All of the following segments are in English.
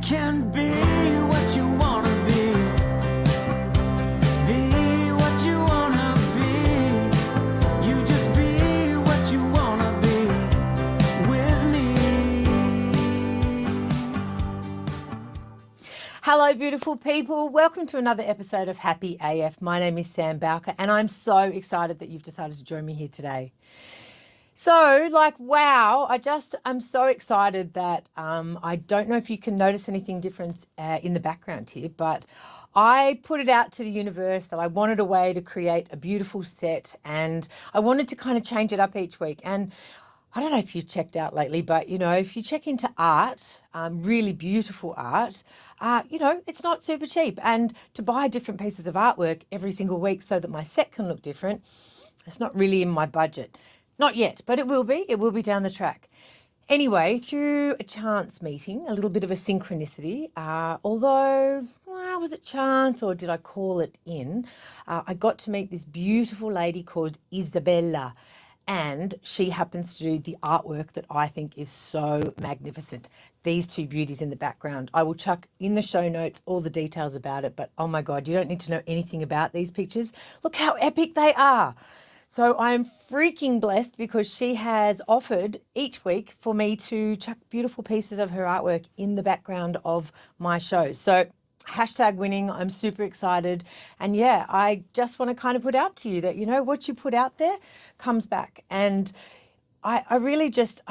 can be what you want to be. Be what you want to be. You just be what you want to be with me. Hello, beautiful people. Welcome to another episode of Happy AF. My name is Sambowker, and I'm so excited that you've decided to join me here today. So, wow, I'm so excited that I don't know if you can notice anything different in the background here, but I put it out to the universe that I wanted a way to create a beautiful set, and I wanted to kind of change it up each week. And I don't know if you've checked out lately, but, if you check into art, really beautiful art, it's not super cheap. And to buy different pieces of artwork every single week so that my set can look different, it's not really in my budget. Not yet, but it will be. It will be down the track. Anyway, through a chance meeting, a little bit of a synchronicity, was it chance or did I call it in? I got to meet this beautiful lady called Izabela, and she happens to do the artwork that I think is so magnificent. These two beauties in the background. I will chuck in the show notes all the details about it, but oh my God, you don't need to know anything about these pictures. Look how epic they are. So I'm freaking blessed because she has offered each week for me to chuck beautiful pieces of her artwork in the background of my shows. So #winning, I'm super excited. And yeah, I just want to kind of put out to you that, what you put out there comes back. And I really just,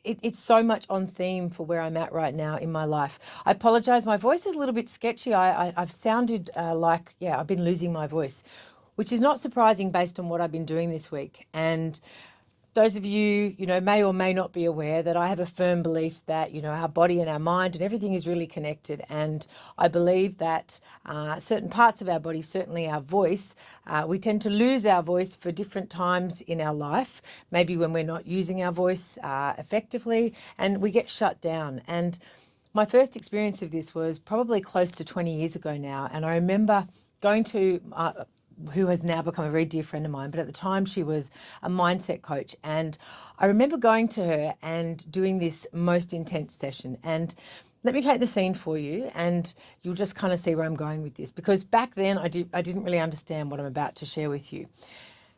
it's so much on theme for where I'm at right now in my life. I apologize, my voice is a little bit sketchy. I've sounded I've been losing my voice, which is not surprising based on what I've been doing this week. And those of you, may or may not be aware that I have a firm belief that, our body and our mind and everything is really connected. And I believe that certain parts of our body, certainly our voice, we tend to lose our voice for different times in our life, maybe when we're not using our voice effectively, and we get shut down. And my first experience of this was probably close to 20 years ago now. And I remember going to who has now become a very dear friend of mine, but at the time she was a mindset coach. And I remember going to her and doing this most intense session. And let me paint the scene for you, and you'll just kind of see where I'm going with this, because back then I didn't really understand what I'm about to share with you.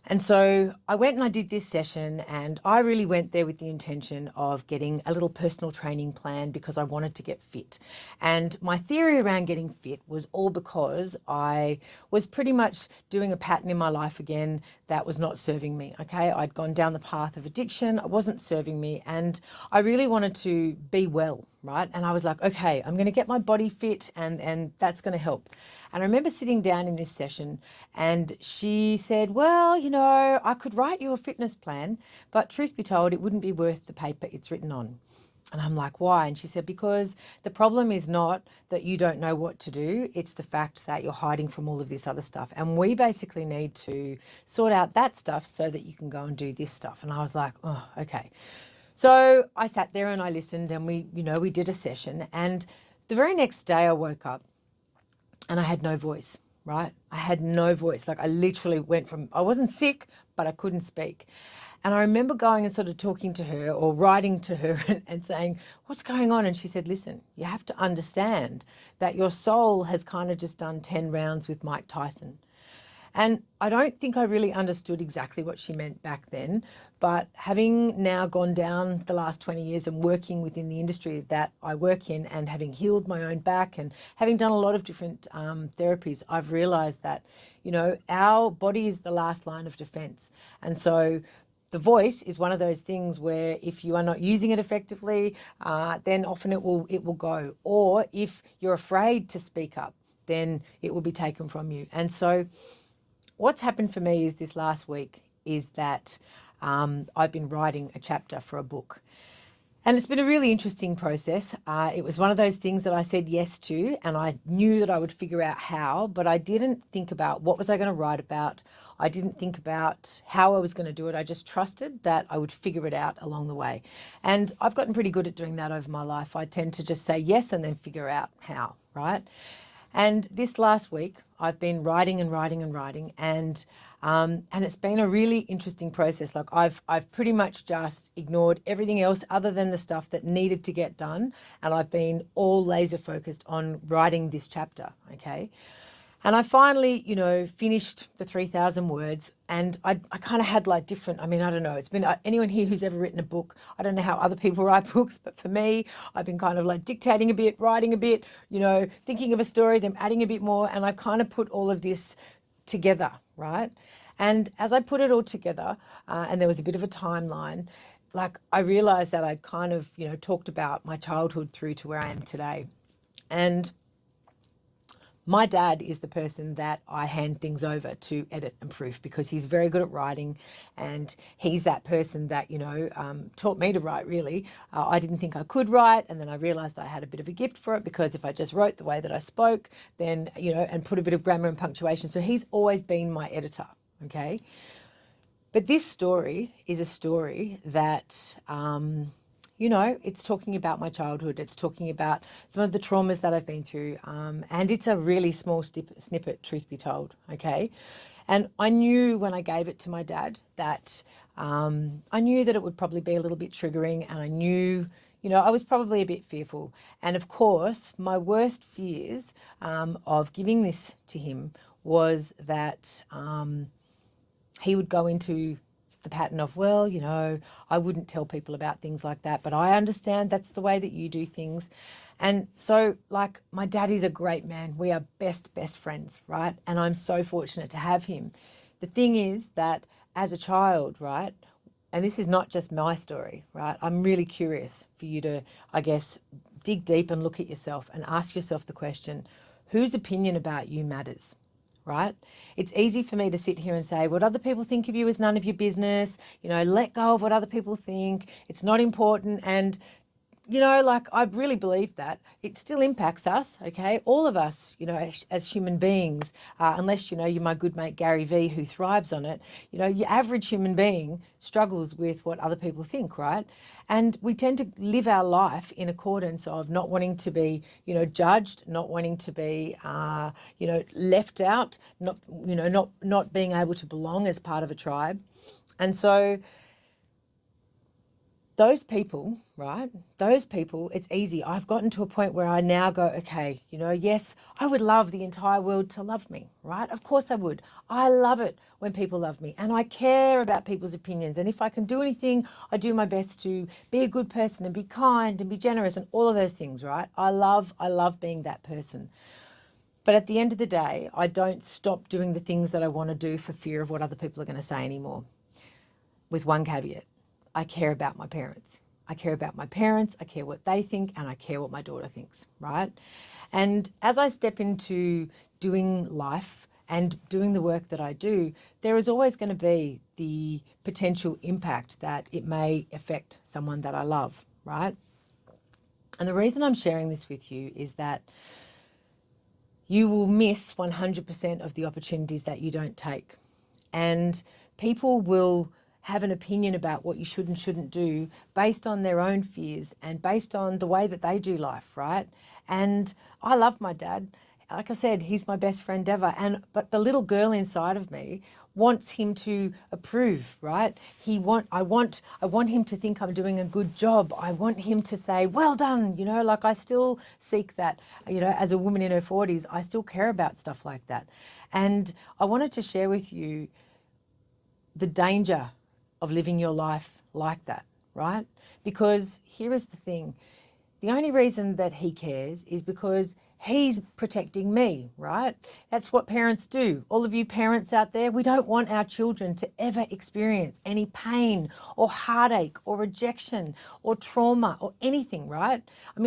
And so I went and I did this session, and I really went there with the intention of getting a little personal training plan because I wanted to get fit. And my theory around getting fit was all because I was pretty much doing a pattern in my life again that was not serving me, okay? I'd gone down the path of addiction, it wasn't serving me, and I really wanted to be well, right? And I was like, okay, I'm going to get my body fit, and that's going to help. And I remember sitting down in this session, and she said, well, I could write you a fitness plan, but truth be told, it wouldn't be worth the paper it's written on. And I'm like, why? And she said, because the problem is not that you don't know what to do. It's the fact that you're hiding from all of this other stuff. And we basically need to sort out that stuff so that you can go and do this stuff. And I was like, oh, okay. So I sat there and I listened, and we did a session. And the very next day I woke up and I had no voice, right? I had no voice. Like I literally went from, I wasn't sick, but I couldn't speak. And I remember going and sort of talking to her or writing to her and saying, what's going on? And she said, listen, you have to understand that your soul has kind of just done 10 rounds with Mike Tyson. And I don't think I really understood exactly what she meant back then, but having now gone down the last 20 years and working within the industry that I work in, and having healed my own back and having done a lot of different therapies, I've realized that, our body is the last line of defense. And so the voice is one of those things where if you are not using it effectively, then often it will go. Or if you're afraid to speak up, then it will be taken from you. And so what's happened for me is this last week is that I've been writing a chapter for a book. And it's been a really interesting process. It was one of those things that I said yes to, and I knew that I would figure out how, but I didn't think about what was I going to write about. I didn't think about how I was going to do it. I just trusted that I would figure it out along the way. And I've gotten pretty good at doing that over my life. I tend to just say yes and then figure out how, right? And this last week, I've been writing and writing and writing, and it's been a really interesting process. Like I've pretty much just ignored everything else other than the stuff that needed to get done, and I've been all laser focused on writing this chapter. Okay. And I finally, finished the 3,000 words, and I kind of had like different, I don't know, it's been anyone here who's ever written a book, I don't know how other people write books, but for me, I've been kind of like dictating a bit, writing a bit, thinking of a story, then adding a bit more, and I kind of put all of this together, right? And as I put it all together, and there was a bit of a timeline, like I realized that I'd kind of, talked about my childhood through to where I am today. And my dad is the person that I hand things over to edit and proof because he's very good at writing, and he's that person that, taught me to write, really. I didn't think I could write, and then I realized I had a bit of a gift for it because if I just wrote the way that I spoke, then, and put a bit of grammar and punctuation. So he's always been my editor, okay? But this story is a story that, it's talking about my childhood. It's talking about some of the traumas that I've been through. And it's a really small snippet, truth be told, okay? And I knew when I gave it to my dad that I knew that it would probably be a little bit triggering, and I knew, I was probably a bit fearful. And of course, my worst fears of giving this to him was that he would go into the pattern of, well, I wouldn't tell people about things like that, but I understand that's the way that you do things. And so, like, my dad is a great man. We are best friends, right? And I'm so fortunate to have him. The thing is that as a child, right, and this is not just my story, right? I'm really curious for you to, I guess, dig deep and look at yourself and ask yourself the question, whose opinion about you matters? Right? It's easy for me to sit here and say, what other people think of you is none of your business, let go of what other people think, it's not important. And, I really believe that it still impacts us, okay? All of us, as human beings, unless, you're my good mate Gary V who thrives on it, your average human being struggles with what other people think, right? And we tend to live our life in accordance of not wanting to be, judged, not wanting to be, left out, not being able to belong as part of a tribe. And so those people, right? Those people, it's easy. I've gotten to a point where I now go, okay, yes, I would love the entire world to love me, right? Of course I would. I love it when people love me, and I care about people's opinions. And if I can do anything, I do my best to be a good person and be kind and be generous and all of those things, right? I love being that person. But at the end of the day, I don't stop doing the things that I want to do for fear of what other people are going to say anymore. With one caveat. I care about my parents. I care about my parents, I care what they think, and I care what my daughter thinks, right? And as I step into doing life and doing the work that I do, there is always going to be the potential impact that it may affect someone that I love, right? And the reason I'm sharing this with you is that you will miss 100% of the opportunities that you don't take. And people will have an opinion about what you should and shouldn't do based on their own fears and based on the way that they do life, right? And I love my dad. Like I said, he's my best friend ever. But the little girl inside of me wants him to approve, right? I want him to think I'm doing a good job. I want him to say, well done, like I still seek that, as a woman in her 40s, I still care about stuff like that. And I wanted to share with you the danger of living your life like that, right? Because here is the thing. The only reason that he cares is because he's protecting me, right? That's what parents do. All of you parents out there, we don't want our children to ever experience any pain or heartache or rejection or trauma or anything, right?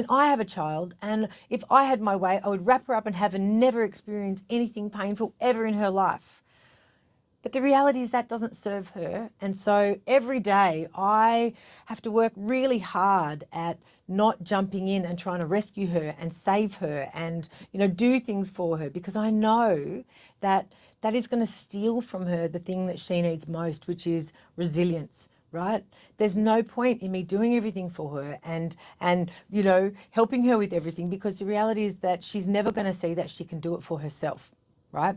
I have a child, and if I had my way, I would wrap her up and have her never experience anything painful ever in her life. But the reality is that doesn't serve her. And so every day I have to work really hard at not jumping in and trying to rescue her and save her and, do things for her, because I know that that is going to steal from her the thing that she needs most, which is resilience, right? There's no point in me doing everything for her and helping her with everything, because the reality is that she's never going to see that she can do it for herself, right?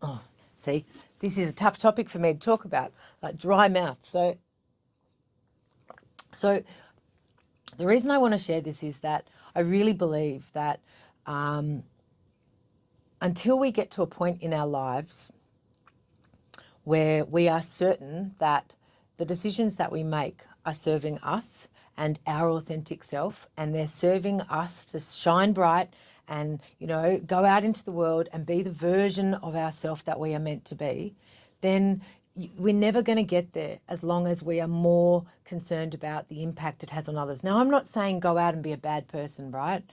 Oh, see, this is a tough topic for me to talk about, like dry mouth. So the reason I want to share this is that I really believe that until we get to a point in our lives where we are certain that the decisions that we make are serving us and our authentic self, and they're serving us to shine bright and, go out into the world and be the version of ourself that we are meant to be, then we're never going to get there as long as we are more concerned about the impact it has on others. Now, I'm not saying go out and be a bad person, right?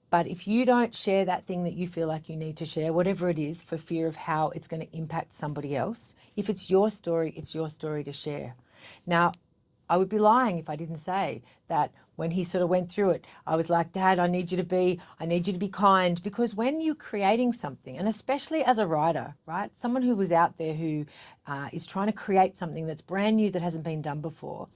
But if you don't share that thing that you feel like you need to share, whatever it is, for fear of how it's going to impact somebody else, if it's your story to share. Now, I would be lying if I didn't say that when he sort of went through it, I was like, Dad, I need you to be kind. Because when you're creating something, and especially as a writer, right, someone who was out there who is trying to create something that's brand new, that hasn't been done before,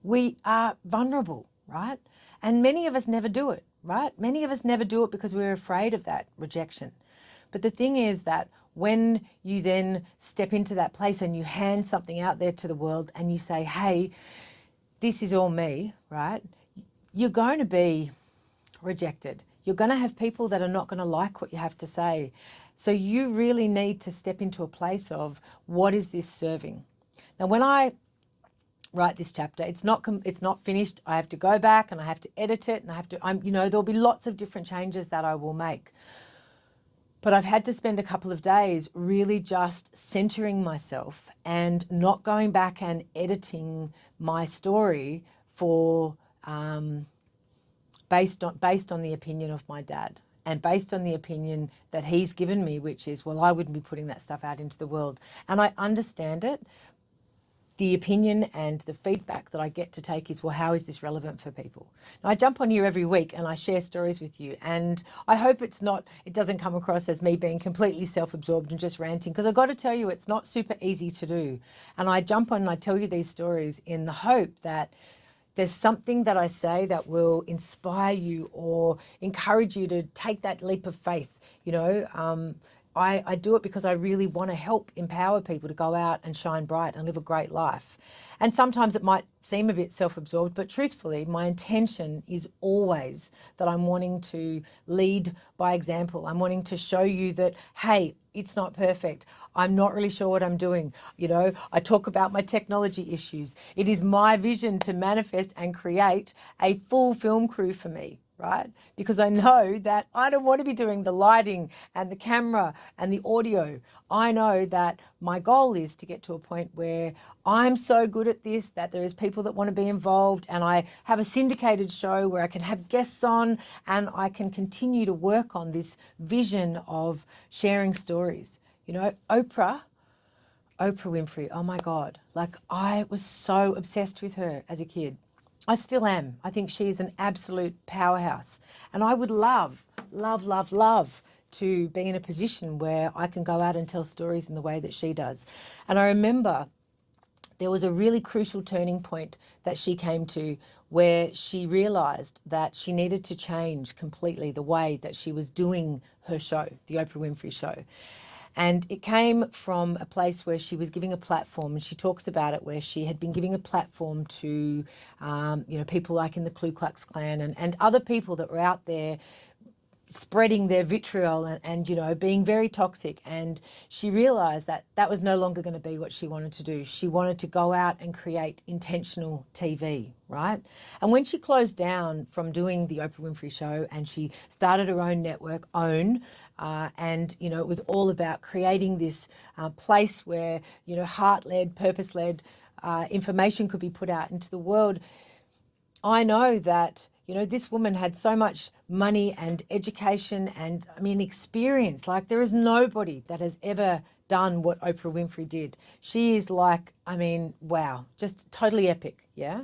we are vulnerable, right? And many of us never do it, right? Many of us never do it because we're afraid of that rejection. But the thing is that when you then step into that place and you hand something out there to the world and you say, hey, this is all me, right? You're going to be rejected. You're going to have people that are not going to like what you have to say. So you really need to step into a place of, what is this serving? Now, when I write this chapter, it's not finished. I have to go back and I have to edit it, and there'll be lots of different changes that I will make. But I've had to spend a couple of days really just centering myself and not going back and editing my story for based on the opinion of my dad, and based on the opinion that he's given me, which is, well, I wouldn't be putting that stuff out into the world. And I understand it. The opinion and the feedback that I get to take is, well, how is this relevant for people? Now, I jump on here every week and I share stories with you, and I hope it doesn't come across as me being completely self-absorbed and just ranting, because I've got to tell you, it's not super easy to do. And I jump on and I tell you these stories in the hope that there's something that I say that will inspire you or encourage you to take that leap of faith. I do it because I really want to help empower people to go out and shine bright and live a great life. And sometimes it might seem a bit self-absorbed, but truthfully, my intention is always that I'm wanting to lead by example. I'm wanting to show you that, hey, it's not perfect. I'm not really sure what I'm doing. I talk about my technology issues. It is my vision to manifest and create a full film crew for me, right? Because I know that I don't want to be doing the lighting and the camera and the audio. I know that my goal is to get to a point where I'm so good at this that there is people that want to be involved, and I have a syndicated show where I can have guests on, and I can continue to work on this vision of sharing stories. Oprah Winfrey, oh my God, like I was so obsessed with her as a kid. I still am. I think she's an absolute powerhouse. And I would love to be in a position where I can go out and tell stories in the way that she does. And I remember there was a really crucial turning point that she came to, where she realized that she needed to change completely the way that she was doing her show, The Oprah Winfrey Show. And it came from a place where she was giving a platform, and she talks about it, where she had been giving a platform to, people like in the Ku Klux Klan and other people that were out there spreading their vitriol and being very toxic. And she realized that that was no longer going to be what she wanted to do. She wanted to go out and create intentional TV, right? And when she closed down from doing the Oprah Winfrey Show and she started her own network, it was all about creating this place where, heart-led, purpose-led information could be put out into the world. I know that, this woman had so much money and education and, experience. Like, there is nobody that has ever done what Oprah Winfrey did. She is like, wow, just totally epic, yeah?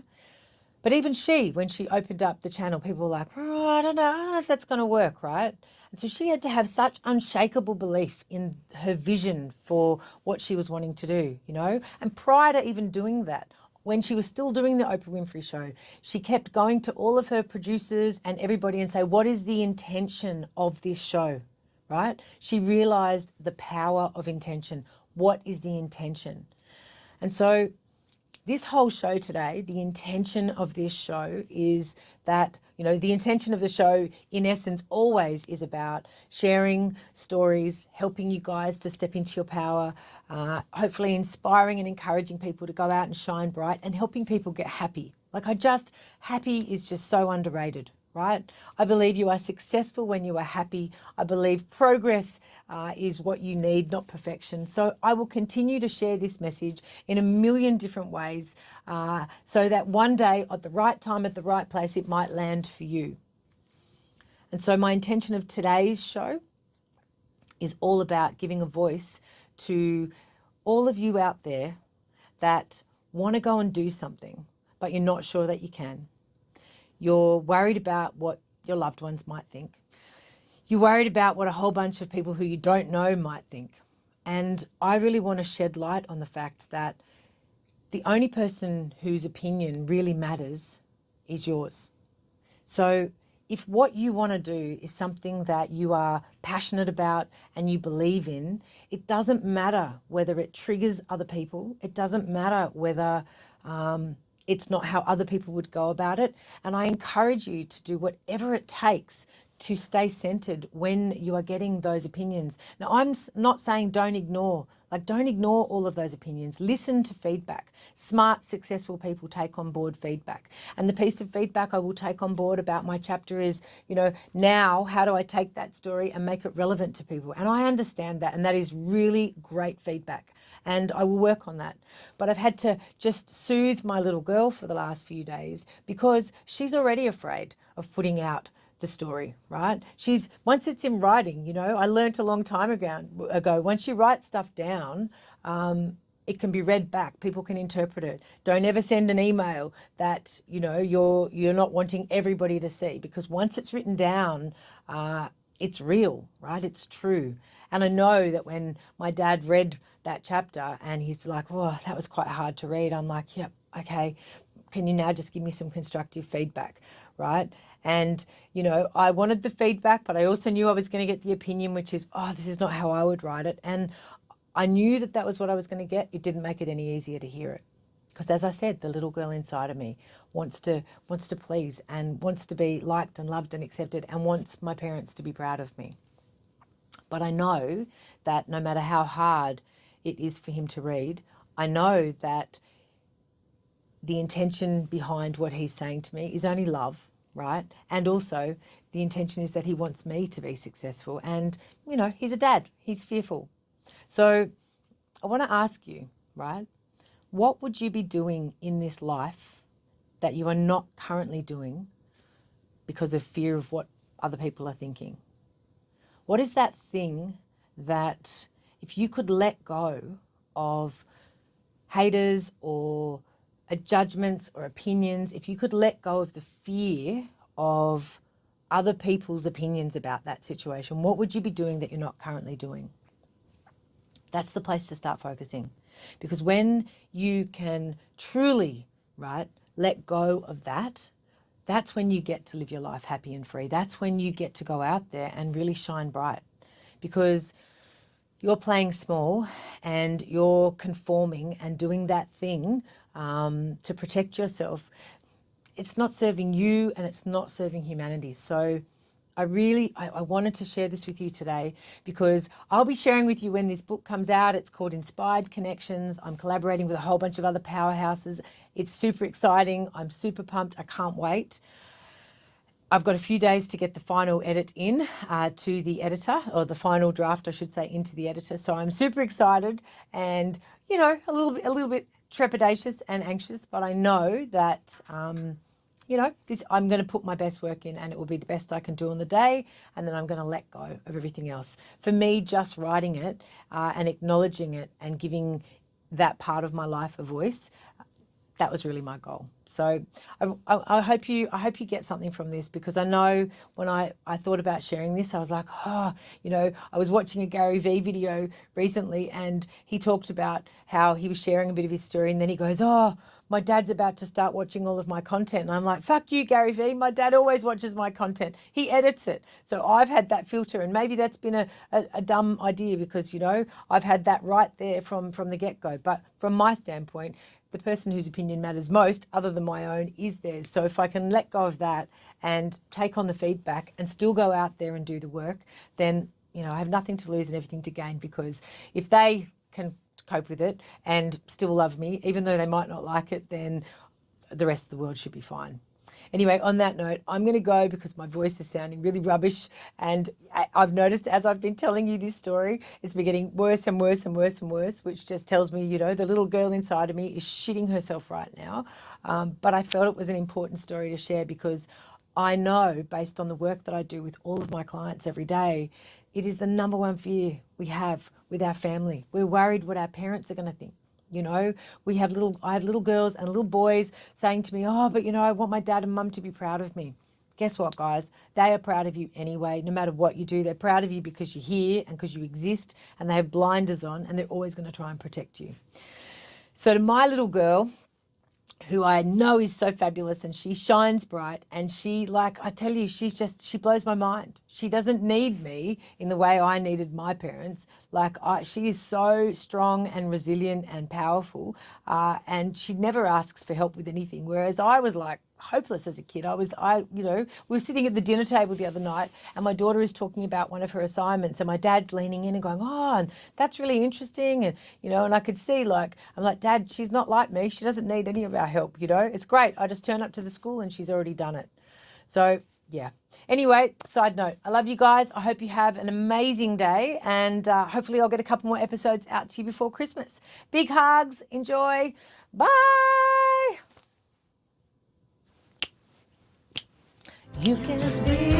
But even she, when she opened up the channel, people were like, oh, I don't know if that's going to work, right? And so she had to have such unshakable belief in her vision for what she was wanting to do, And prior to even doing that, when she was still doing the Oprah Winfrey Show, she kept going to all of her producers and everybody and say, what is the intention of this show, right? She realized the power of intention. What is the intention? And so this whole show today, the intention of this show is that, the intention of the show in essence always is about sharing stories, helping you guys to step into your power, hopefully inspiring and encouraging people to go out and shine bright and helping people get happy. Happy is just so underrated, right? I believe you are successful when you are happy. I believe progress is what you need, not perfection. So I will continue to share this message in a million different ways so that one day at the right time, at the right place, it might land for you. And so my intention of today's show is all about giving a voice to all of you out there that want to go and do something, but you're not sure that you can. You're worried about what your loved ones might think. You're worried about what a whole bunch of people who you don't know might think. And I really want to shed light on the fact that the only person whose opinion really matters is yours. So if what you want to do is something that you are passionate about and you believe in, it doesn't matter whether it triggers other people. It doesn't matter whether it's not how other people would go about it. And I encourage you to do whatever it takes to stay centered when you are getting those opinions. Now, I'm not saying don't ignore all of those opinions. Listen to feedback. Smart, successful people take on board feedback. And the piece of feedback I will take on board about my chapter is, now how do I take that story and make it relevant to people? And I understand that, and that is really great feedback. And I will work on that. But I've had to just soothe my little girl for the last few days because she's already afraid of putting out the story, right? Once it's in writing, I learned a long time ago, once you write stuff down, it can be read back. People can interpret it. Don't ever send an email that, you're not wanting everybody to see, because once it's written down, it's real, right? It's true. And I know that when my dad read that chapter and he's like, oh, that was quite hard to read. I'm like, yep, okay. Can you now just give me some constructive feedback, right? And, I wanted the feedback, but I also knew I was going to get the opinion, which is, oh, this is not how I would write it. And I knew that that was what I was going to get. It didn't make it any easier to hear it. Because as I said, the little girl inside of me wants to please and wants to be liked and loved and accepted and wants my parents to be proud of me. But I know that no matter how hard it is for him to read, I know that the intention behind what he's saying to me is only love, right? And also the intention is that he wants me to be successful. And, he's a dad. He's fearful. So I want to ask you, right? What would you be doing in this life that you are not currently doing because of fear of what other people are thinking? What is that thing that if you could let go of haters or judgments or opinions, if you could let go of the fear of other people's opinions about that situation, what would you be doing that you're not currently doing? That's the place to start focusing. Because when you can truly, right, let go of that, that's when you get to live your life happy and free. That's when you get to go out there and really shine bright. Because you're playing small and you're conforming and doing that thing to protect yourself. It's not serving you and it's not serving humanity. So I wanted to share this with you today because I'll be sharing with you when this book comes out. It's called Inspired Connections. I'm collaborating with a whole bunch of other powerhouses. It's super exciting. I'm super pumped. I can't wait. I've got a few days to get the final edit in to the editor, or the final draft, I should say, into the editor. So I'm super excited and, a little bit trepidatious and anxious, but I know that, I'm going to put my best work in and it will be the best I can do on the day. And then I'm going to let go of everything else. For me, just writing it and acknowledging it and giving that part of my life a voice that was really my goal. So I hope you get something from this, because I know when I thought about sharing this, I was like, oh, you know, I was watching a Gary Vee video recently, and he talked about how he was sharing a bit of his story, and then he goes, oh, my dad's about to start watching all of my content. And I'm like, fuck you, Gary Vee. My dad always watches my content. He edits it. So I've had that filter, and maybe that's been a dumb idea, because, you know, I've had that right there from the get-go. But from my standpoint, the person whose opinion matters most, other than my own, is theirs. So if I can let go of that and take on the feedback and still go out there and do the work, then, you know, I have nothing to lose and everything to gain, because if they can cope with it and still love me, even though they might not like it, then the rest of the world should be fine. Anyway, on that note, I'm going to go, because my voice is sounding really rubbish. And I've noticed, as I've been telling you this story, it's been getting worse and worse and worse and worse, which just tells me, you know, the little girl inside of me is shitting herself right now. But I felt it was an important story to share, because I know, based on the work that I do with all of my clients every day, it is the number one fear we have with our family. We're worried what our parents are going to think. You know, I have little girls and little boys saying to me, oh, but you know, I want my dad and mum to be proud of me. Guess what, guys? They are proud of you anyway, no matter what you do. They're proud of you because you're here and because you exist, and they have blinders on, and they're always going to try and protect you. So to my little girl, who I know is so fabulous, and she shines bright, and she, like I tell you, she blows my mind. She doesn't need me in the way I needed my parents. She is so strong and resilient and powerful, and she never asks for help with anything. Whereas I was like hopeless as a kid. We were sitting at the dinner table the other night, and my daughter is talking about one of her assignments, and my dad's leaning in and going, oh, and that's really interesting. And, you know, and I could see, like, I'm like, Dad, she's not like me. She doesn't need any of our help, you know. It's great. I just turn up to the school and she's already done it. So, yeah. Anyway, side note, I love you guys. I hope you have an amazing day, and hopefully I'll get a couple more episodes out to you before Christmas. Big hugs. Enjoy. Bye. You can speak.